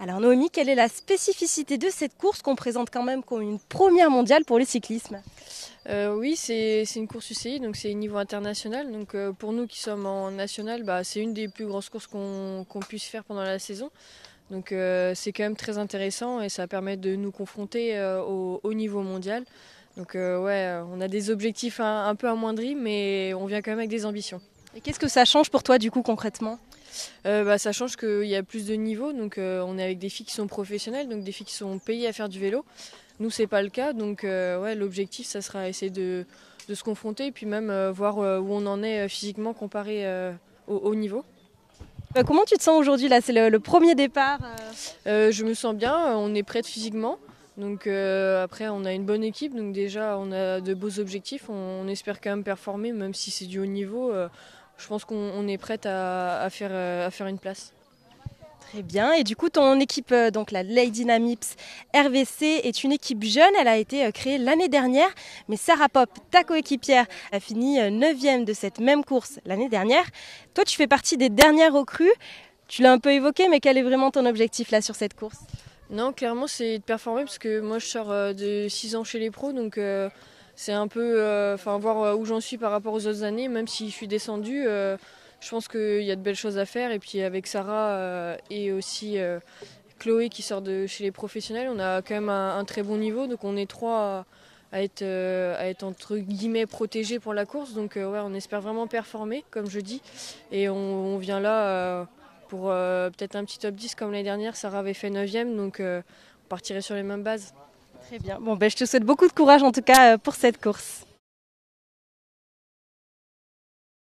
Alors Noémie, quelle est la spécificité de cette course qu'on présente quand même comme une première mondiale pour le cyclisme? Oui, c'est une course UCI, donc c'est niveau international. Donc pour nous qui sommes en national, c'est une des plus grosses courses qu'on puisse faire pendant la saison. Donc c'est quand même très intéressant et ça permet de nous confronter au niveau mondial. Donc ouais, on a des objectifs un peu amoindris, mais on vient quand même avec des ambitions. Et qu'est-ce que ça change pour toi du coup concrètement? Ça change qu'il y a plus de niveaux, donc on est avec des filles qui sont professionnelles, donc des filles qui sont payées à faire du vélo. Nous, c'est pas le cas, donc ouais, l'objectif, ça sera essayer de se confronter et puis même voir où on en est physiquement comparé au haut niveau. Comment tu te sens aujourd'hui là? C'est le premier départ. Je me sens bien, on est prête physiquement. Donc après, on a une bonne équipe, donc déjà, on a de beaux objectifs. On espère quand même performer, même si c'est du haut niveau. Je pense qu'on est prête à faire une place. Très bien. Et du coup, ton équipe, donc la Lady Namips RVC, est une équipe jeune. Elle a été créée l'année dernière. Mais Sarah Pop, ta coéquipière, a fini 9e de cette même course l'année dernière. Toi, tu fais partie des dernières recrues. Tu l'as un peu évoqué, mais quel est vraiment ton objectif là sur cette course? Non, clairement, c'est de performer parce que moi, je sors de 6 ans chez les pros, donc c'est un peu, voir où j'en suis par rapport aux autres années, même si je suis descendue. Je pense qu'il y a de belles choses à faire. Et puis avec Sarah et aussi Chloé qui sort de chez les professionnels, on a quand même un très bon niveau. Donc on est trois à être entre guillemets protégés pour la course. Donc ouais, on espère vraiment performer, comme je dis. Et on vient là pour peut-être un petit top 10 comme l'année dernière. Sarah avait fait 9e, donc on partirait sur les mêmes bases. Très bien. Bon, ben, je te souhaite beaucoup de courage en tout cas pour cette course.